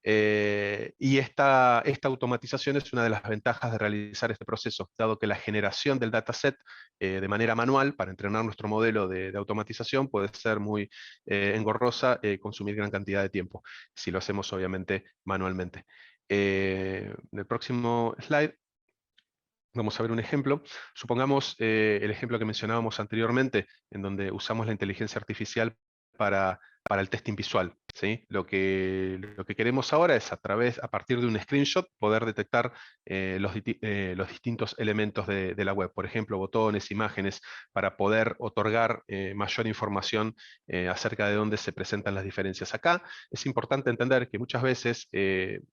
Y esta automatización es una de las ventajas de realizar este proceso, dado que la generación del dataset de manera manual para entrenar nuestro modelo de automatización puede ser muy engorrosa, consumir gran cantidad de tiempo, si lo hacemos obviamente manualmente. En el próximo slide vamos a ver un ejemplo. Supongamos el ejemplo que mencionábamos anteriormente, en donde usamos la inteligencia artificial para el testing visual, ¿sí? Lo que queremos ahora es a partir de un screenshot, poder detectar los distintos elementos de la web. Por ejemplo, botones, imágenes, para poder otorgar mayor información acerca de dónde se presentan las diferencias. Acá es importante entender que muchas veces, en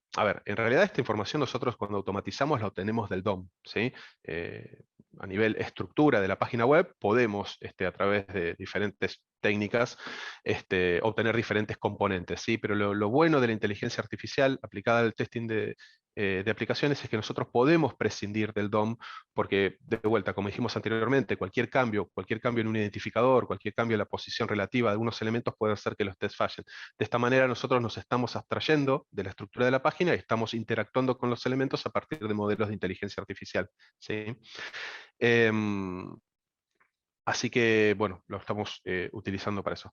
realidad esta información nosotros cuando automatizamos la obtenemos del DOM, ¿sí? A nivel estructura de la página web, podemos, a través de diferentes técnicas, obtener diferentes componentes, ¿sí? Pero lo bueno de la inteligencia artificial aplicada al testing de aplicaciones es que nosotros podemos prescindir del DOM, porque de vuelta, como dijimos anteriormente, cualquier cambio en un identificador, cualquier cambio en la posición relativa de algunos elementos puede hacer que los tests fallen. De esta manera nosotros nos estamos abstrayendo de la estructura de la página y estamos interactuando con los elementos a partir de modelos de inteligencia artificial, ¿sí? Así que, bueno, lo estamos utilizando para eso.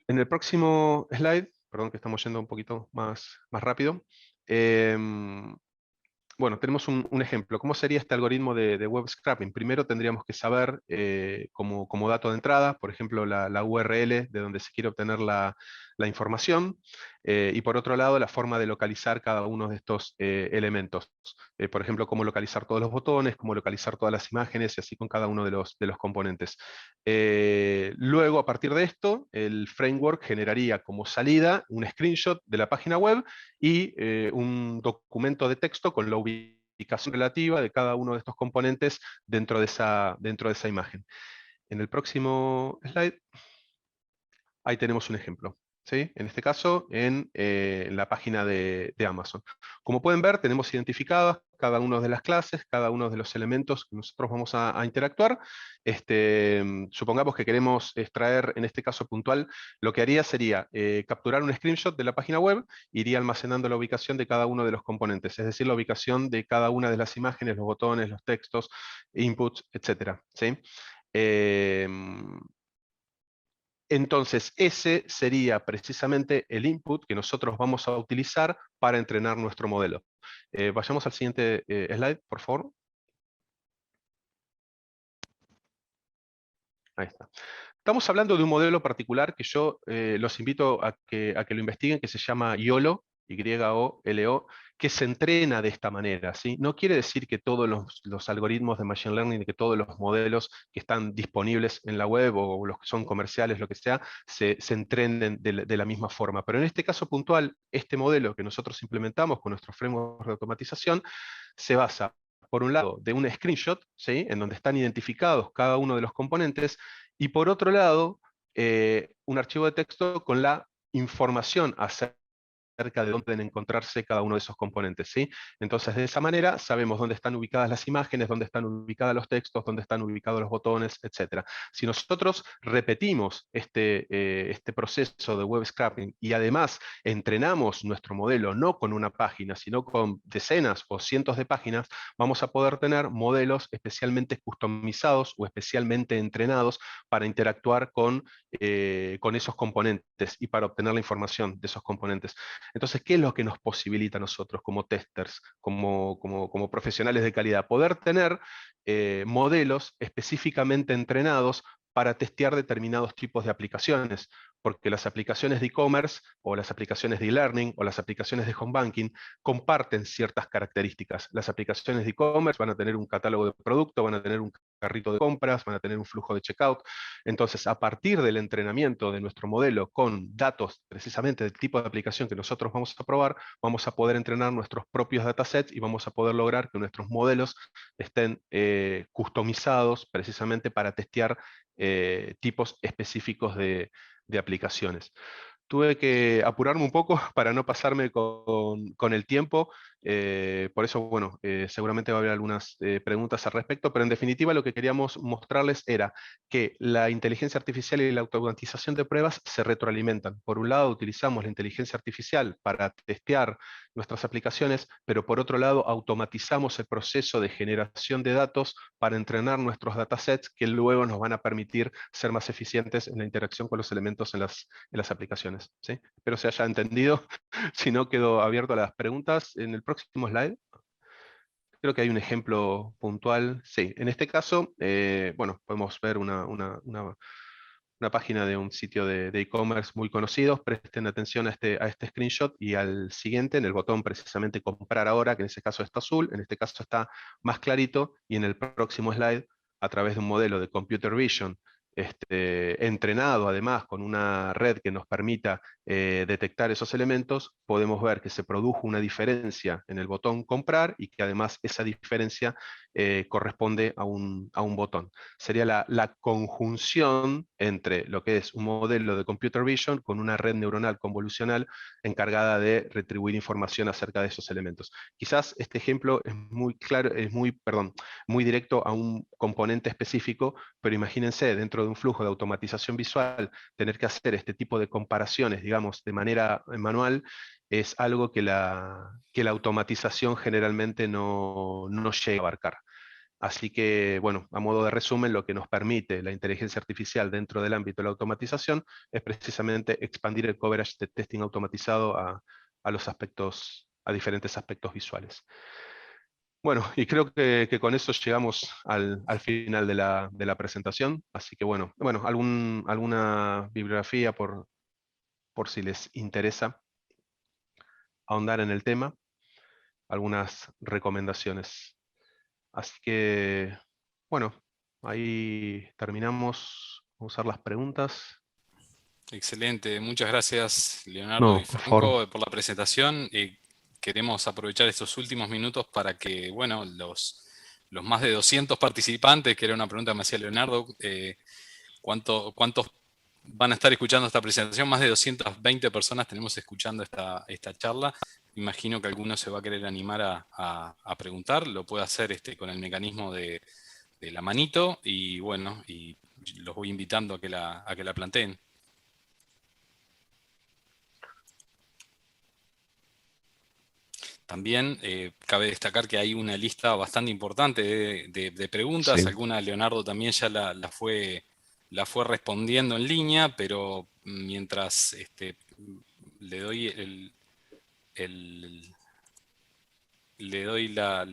En el próximo slide, perdón que estamos yendo un poquito más rápido, bueno, tenemos un ejemplo. ¿Cómo sería este algoritmo de web scraping? Primero tendríamos que saber como dato de entrada, por ejemplo, la URL de donde se quiere obtener la información, y por otro lado, la forma de localizar cada uno de estos elementos. Por ejemplo, cómo localizar todos los botones, cómo localizar todas las imágenes, y así con cada uno de los componentes. Luego, a partir de esto, el framework generaría como salida un screenshot de la página web y un documento de texto con la ubicación relativa de cada uno de estos componentes dentro de esa imagen. En el próximo slide, ahí tenemos un ejemplo. ¿Sí? En este caso, en la página de Amazon. Como pueden ver, tenemos identificadas cada una de las clases, cada uno de los elementos que nosotros vamos a interactuar. Supongamos que queremos extraer, en este caso puntual, lo que haría sería capturar un screenshot de la página web, iría almacenando la ubicación de cada uno de los componentes, es decir, la ubicación de cada una de las imágenes, los botones, los textos, inputs, etcétera, ¿sí? Entonces, ese sería precisamente el input que nosotros vamos a utilizar para entrenar nuestro modelo. Vayamos al siguiente slide, por favor. Ahí está. Estamos hablando de un modelo particular que yo los invito a que lo investiguen, que se llama YOLO, Y-O-L-O, que se entrena de esta manera, ¿sí? No quiere decir que todos los algoritmos de Machine Learning, que todos los modelos que están disponibles en la web o los que son comerciales, lo que sea, se entrenen de la misma forma. Pero en este caso puntual, este modelo que nosotros implementamos con nuestro framework de automatización se basa, por un lado, de un screenshot, ¿sí? En donde están identificados cada uno de los componentes, y por otro lado, un archivo de texto con la información acerca de dónde deben encontrarse cada uno de esos componentes, ¿sí? Entonces, de esa manera, sabemos dónde están ubicadas las imágenes, dónde están ubicados los textos, dónde están ubicados los botones, etc. Si nosotros repetimos este proceso de web scraping y además entrenamos nuestro modelo no con una página, sino con decenas o cientos de páginas, vamos a poder tener modelos especialmente customizados o especialmente entrenados para interactuar con esos componentes y para obtener la información de esos componentes. Entonces, ¿qué es lo que nos posibilita a nosotros como testers, como profesionales de calidad? Poder tener modelos específicamente entrenados para testear determinados tipos de aplicaciones, porque las aplicaciones de e-commerce o las aplicaciones de e-learning o las aplicaciones de home banking comparten ciertas características. Las aplicaciones de e-commerce van a tener un catálogo de producto, van a tener un carrito de compras, van a tener un flujo de checkout. Entonces, a partir del entrenamiento de nuestro modelo con datos precisamente del tipo de aplicación que nosotros vamos a probar, vamos a poder entrenar nuestros propios datasets y vamos a poder lograr que nuestros modelos estén customizados precisamente para testear tipos específicos de aplicaciones. Tuve que apurarme un poco para no pasarme con el tiempo, por eso, bueno, seguramente va a haber algunas preguntas al respecto, pero en definitiva lo que queríamos mostrarles era que la inteligencia artificial y la automatización de pruebas se retroalimentan. Por un lado, utilizamos la inteligencia artificial para testear nuestras aplicaciones, pero por otro lado, automatizamos el proceso de generación de datos para entrenar nuestros datasets que luego nos van a permitir ser más eficientes en la interacción con los elementos en las aplicaciones, ¿sí? Espero se haya entendido. Si no, quedo abierto a las preguntas. En el próximo slide, creo que hay un ejemplo puntual. Sí, en este caso, bueno, podemos ver una página de un sitio de e-commerce muy conocido. Presten atención a este screenshot y al siguiente, en el botón precisamente comprar ahora, que en ese caso está azul, en este caso está más clarito, y en el próximo slide, a través de un modelo de computer vision, entrenado además con una red que nos permita detectar esos elementos, podemos ver que se produjo una diferencia en el botón comprar y que además esa diferencia corresponde a un botón. Sería la conjunción entre lo que es un modelo de computer vision con una red neuronal convolucional encargada de retribuir información acerca de esos elementos. Quizás este ejemplo es muy claro, muy directo a un componente específico, pero imagínense, dentro de un flujo de automatización visual, tener que hacer este tipo de comparaciones, digamos, de manera manual, es algo que la automatización generalmente no llega a abarcar. Así que, bueno, a modo de resumen, lo que nos permite la inteligencia artificial dentro del ámbito de la automatización es precisamente expandir el coverage de testing automatizado a diferentes aspectos visuales. Bueno, y creo que con eso llegamos al final de la presentación. Así que bueno, alguna bibliografía por si les interesa ahondar en el tema, algunas recomendaciones. Así que, bueno, ahí terminamos. Vamos a usar las preguntas. Excelente, muchas gracias Leonardo No, y por favor. Franco por la presentación. Queremos aprovechar estos últimos minutos para que, bueno, los más de 200 participantes, que era una pregunta que me hacía Leonardo, ¿cuántos van a estar escuchando esta presentación? Más de 220 personas tenemos escuchando esta charla. Imagino que alguno se va a querer animar a preguntar, lo puede hacer con el mecanismo de la manito, y bueno, y los voy invitando a que la planteen. También cabe destacar que hay una lista bastante importante de preguntas. Sí. Alguna Leonardo también ya la fue respondiendo en línea, pero mientras le doy el- le doy la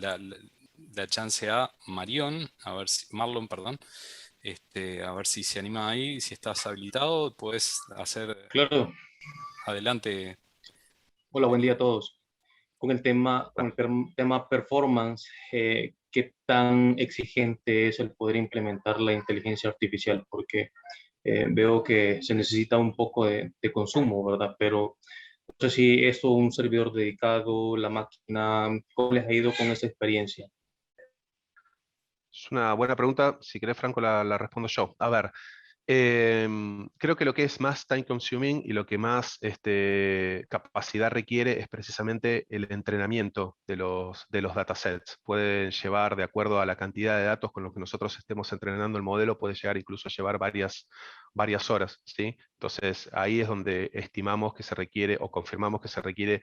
chance a Marlon, perdón, a ver si se anima ahí, si estás habilitado, puedes hacer Claro. adelante. Hola, buen día a todos. Con el tema performance, ¿qué tan exigente es el poder implementar la inteligencia artificial? Porque veo que se necesita un poco de consumo, ¿verdad? Pero no sé si esto un servidor dedicado, la máquina, ¿cómo les ha ido con esa experiencia? Es una buena pregunta. Si querés, Franco, la respondo yo. A ver, creo que lo que es más time consuming y lo que más capacidad requiere es precisamente el entrenamiento de los datasets. Pueden llevar, de acuerdo a la cantidad de datos con los que nosotros estemos entrenando el modelo, puede llegar incluso a llevar varias horas, ¿sí? Entonces, ahí es donde estimamos que se requiere o confirmamos que se requiere,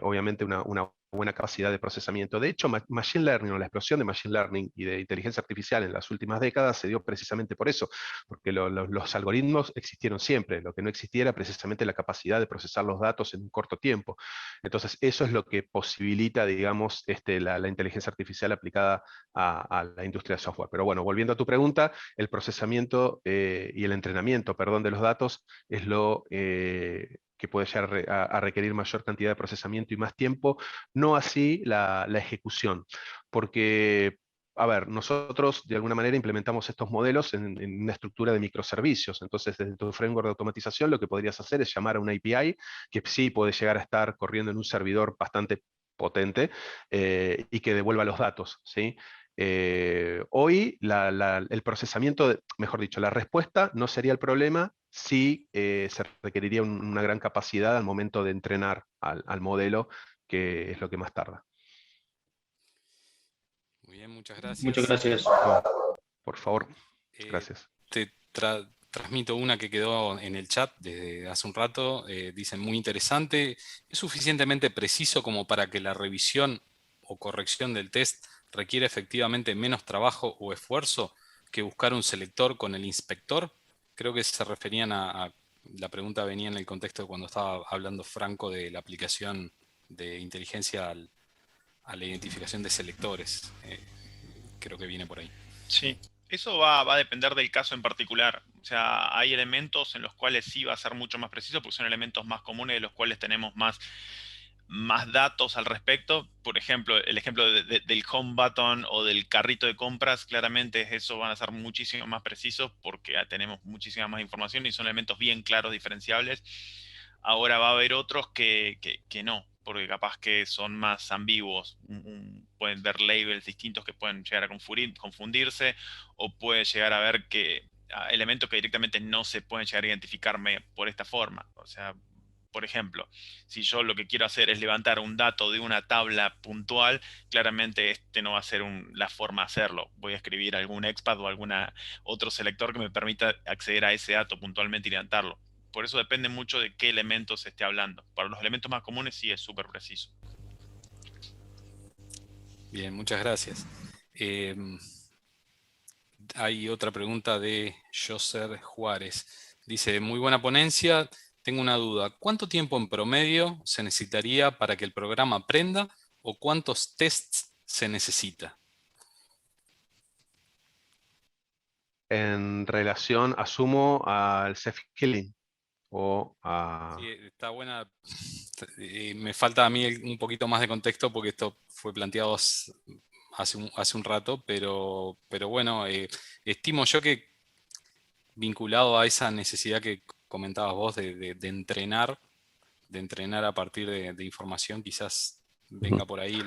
obviamente, una buena capacidad de procesamiento. De hecho, Machine Learning o la explosión de Machine Learning y de inteligencia artificial en las últimas décadas se dio precisamente por eso, porque los algoritmos existieron siempre, lo que no existía era precisamente la capacidad de procesar los datos en un corto tiempo. Entonces, eso es lo que posibilita, digamos, la inteligencia artificial aplicada a la industria de software. Pero bueno, volviendo a tu pregunta, el procesamiento y el entrenamiento, perdón, de los datos es lo que puede llegar a requerir mayor cantidad de procesamiento y más tiempo, no así la ejecución, porque a ver, nosotros de alguna manera implementamos estos modelos en una estructura de microservicios. Entonces, desde tu framework de automatización, lo que podrías hacer es llamar a una API que sí puede llegar a estar corriendo en un servidor bastante potente y que devuelva los datos, ¿sí? Hoy el procesamiento, mejor dicho, la respuesta no sería el problema si se requeriría una gran capacidad al momento de entrenar al modelo, que es lo que más tarda. Muy bien, muchas Muchas gracias. gracias. No, por favor, Eh, gracias. te transmito una que quedó en el chat desde hace un rato. Dicen, muy interesante. ¿Es suficientemente preciso como para que la revisión o corrección del test requiera efectivamente menos trabajo o esfuerzo que buscar un selector con el inspector? Creo que se referían la pregunta venía en el contexto de cuando estaba hablando Franco de la aplicación de inteligencia a la identificación de selectores. Creo que viene por ahí. Sí, eso va a depender del caso en particular. O sea, hay elementos en los cuales sí va a ser mucho más preciso, porque son elementos más comunes de los cuales tenemos más datos al respecto. Por ejemplo, el ejemplo del home button o del carrito de compras, claramente eso van a ser muchísimo más precisos porque ya tenemos muchísima más información y son elementos bien claros, diferenciables. Ahora va a haber otros que no, porque capaz que son más ambiguos. Pueden ver labels distintos que pueden llegar a confundirse, o puede llegar a ver elementos que directamente no se pueden llegar a identificarme por esta forma. O sea, por ejemplo, si yo lo que quiero hacer es levantar un dato de una tabla puntual, claramente este no va a ser la forma de hacerlo. Voy a escribir algún XPath o algún otro selector que me permita acceder a ese dato puntualmente y levantarlo. Por eso depende mucho de qué elementos se esté hablando. Para los elementos más comunes sí es súper preciso. Bien, muchas gracias. Hay otra pregunta de Joser Juárez. Dice, muy buena ponencia. Tengo una duda. ¿Cuánto tiempo en promedio se necesitaría para que el programa aprenda o cuántos tests se necesita? En relación, asumo, al self-healing o Sí, a... está buena. Me falta a mí un poquito más de contexto porque esto fue planteado hace un rato, pero bueno, estimo yo que vinculado a esa necesidad que comentabas vos de entrenar a partir de información, quizás Ujú. venga por ahí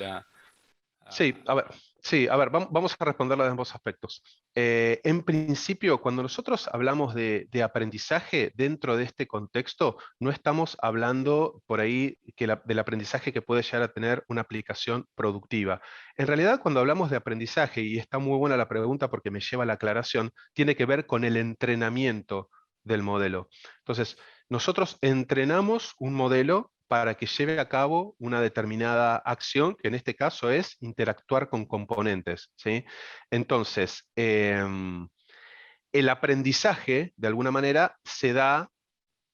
Sí, a ver, Sí, a ver, vamos a responderla de ambos aspectos. En principio, cuando nosotros hablamos de aprendizaje dentro de este contexto, no estamos hablando por ahí del aprendizaje que puede llegar a tener una aplicación productiva. En realidad, cuando hablamos de aprendizaje, y está muy buena la pregunta porque me lleva a la aclaración, tiene que ver con el entrenamiento del modelo. Entonces, nosotros entrenamos un modelo para que lleve a cabo una determinada acción, que en este caso es interactuar con componentes, ¿sí? Entonces, el aprendizaje, de alguna manera, se da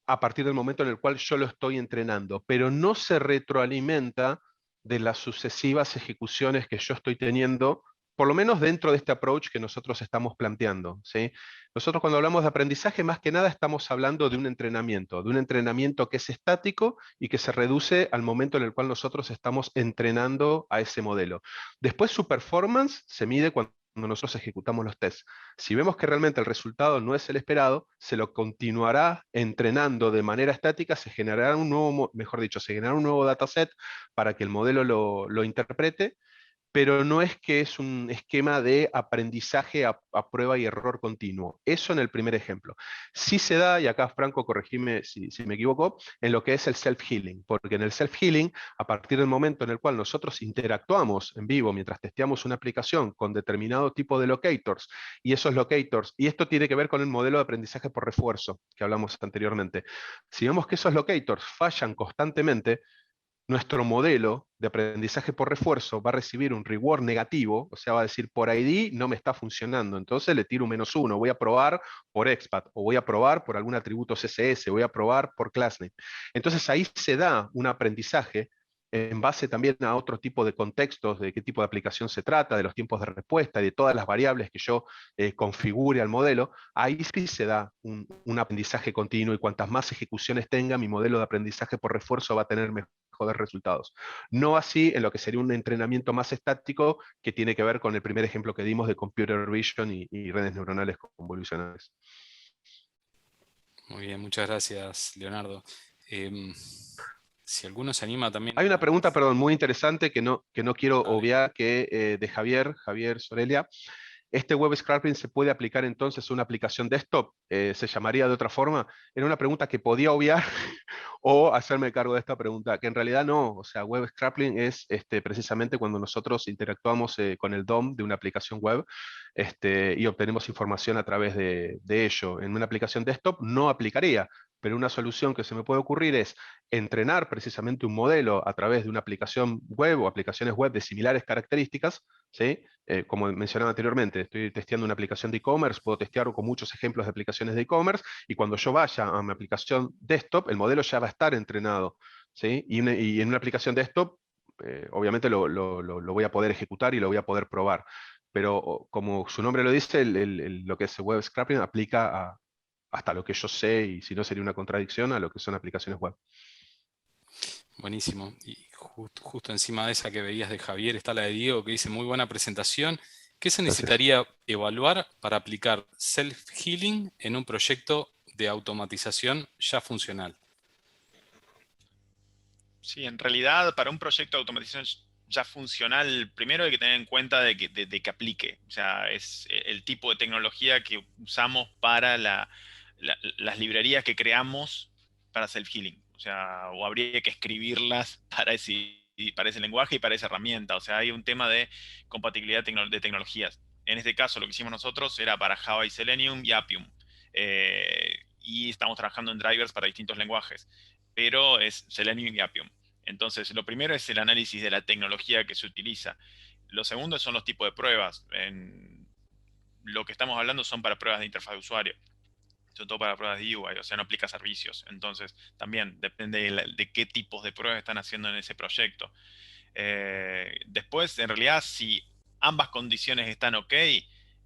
a partir del momento en el cual yo lo estoy entrenando, pero no se retroalimenta de las sucesivas ejecuciones que yo estoy teniendo, por lo menos dentro de este approach que nosotros estamos planteando, ¿sí? Nosotros cuando hablamos de aprendizaje, más que nada estamos hablando de un entrenamiento que es estático y que se reduce al momento en el cual nosotros estamos entrenando a ese modelo. Después su performance se mide cuando nosotros ejecutamos los tests. Si vemos que realmente el resultado no es el esperado, se lo continuará entrenando de manera estática, se generará un nuevo, mejor dicho, se generará un nuevo dataset para que el modelo lo interprete, pero no es que es un esquema de aprendizaje a prueba y error continuo. Eso en el primer ejemplo. Sí se da, y acá Franco, corregime si me equivoco, en lo que es el self-healing, porque en el self-healing, a partir del momento en el cual nosotros interactuamos en vivo mientras testeamos una aplicación con determinado tipo de locators, y esos locators, y esto tiene que ver con el modelo de aprendizaje por refuerzo que hablamos anteriormente, si vemos que esos locators fallan constantemente, nuestro modelo de aprendizaje por refuerzo va a recibir un reward negativo, o sea, va a decir por ID no me está funcionando, entonces le tiro un -1, voy a probar por expat, o voy a probar por algún atributo CSS, voy a probar por classname. Entonces ahí se da un aprendizaje en base también a otro tipo de contextos, de qué tipo de aplicación se trata, de los tiempos de respuesta, de todas las variables que yo configure al modelo, ahí sí se da un aprendizaje continuo y cuantas más ejecuciones tenga, mi modelo de aprendizaje por refuerzo va a tener mejores resultados. No así en lo que sería un entrenamiento más estático que tiene que ver con el primer ejemplo que dimos de computer vision y redes neuronales convolucionales. Muy bien, muchas gracias, Leonardo. Em, si alguno se anima también Hay una a... pregunta, perdón, muy interesante que no quiero Dale. obviar, que de Javier Sorelia. ¿Este web scraping se puede aplicar entonces a una aplicación desktop? ¿Se llamaría de otra forma? Era una pregunta que podía obviar o hacerme cargo de esta pregunta, que en realidad no. O sea, web scraping es precisamente cuando nosotros interactuamos con el DOM de una aplicación web y obtenemos información a través de ello. En una aplicación desktop no aplicaría, pero una solución que se me puede ocurrir es entrenar precisamente un modelo a través de una aplicación web o aplicaciones web de similares características, ¿sí? Como mencionaba anteriormente, estoy testeando una aplicación de e-commerce, puedo testear con muchos ejemplos de aplicaciones de e-commerce, y cuando yo vaya a mi aplicación desktop, el modelo ya va a estar entrenado, ¿sí? Y en una aplicación desktop, obviamente lo voy a poder ejecutar y lo voy a poder probar. Pero como su nombre lo dice, lo que es web scraping aplica hasta lo que yo sé, y si no sería una contradicción, a lo que son aplicaciones web. Buenísimo. Y justo encima de esa que veías de Javier está la de Diego que dice muy buena presentación. ¿Qué se Gracias. necesitaría evaluar para aplicar self-healing en un proyecto de automatización ya funcional? Sí, en realidad para un proyecto de automatización ya funcional, primero hay que tener en cuenta de que aplique. O sea, es el tipo de tecnología que usamos para las librerías que creamos para self-healing. O sea, o habría que escribirlas para ese lenguaje y para esa herramienta. O sea, hay un tema de compatibilidad de tecnologías. En este caso, lo que hicimos nosotros era para Java y Selenium y Appium. Y estamos trabajando en drivers para distintos lenguajes, pero es Selenium y Appium. Entonces, lo primero es el análisis de la tecnología que se utiliza. Lo segundo son los tipos de pruebas. Lo que estamos hablando son para pruebas de interfaz de usuario, sobre todo para pruebas de UI, o sea, no aplica servicios. Entonces, también depende de qué tipos de pruebas están haciendo en ese proyecto. Después, en realidad, si ambas condiciones están ok,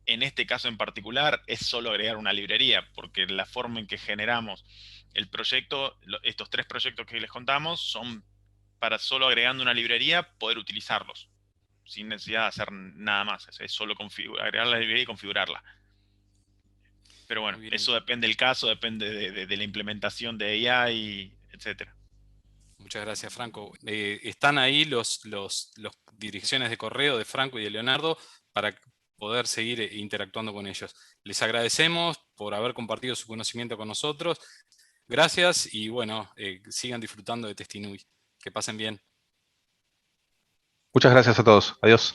en este caso en particular es solo agregar una librería, porque la forma en que generamos el proyecto, estos 3 proyectos que les contamos, son para solo agregando una librería poder utilizarlos, sin necesidad de hacer nada más. Es solo agregar la librería y configurarla. Pero bueno, Muy bien. eso depende del caso, depende de la implementación de AI, etcétera. Muchas gracias, Franco. Están ahí las direcciones de correo de Franco y de Leonardo para poder seguir interactuando con ellos. Les agradecemos por haber compartido su conocimiento con nosotros. Gracias y bueno, sigan disfrutando de Testinui. Que pasen bien. Muchas gracias a todos. Adiós.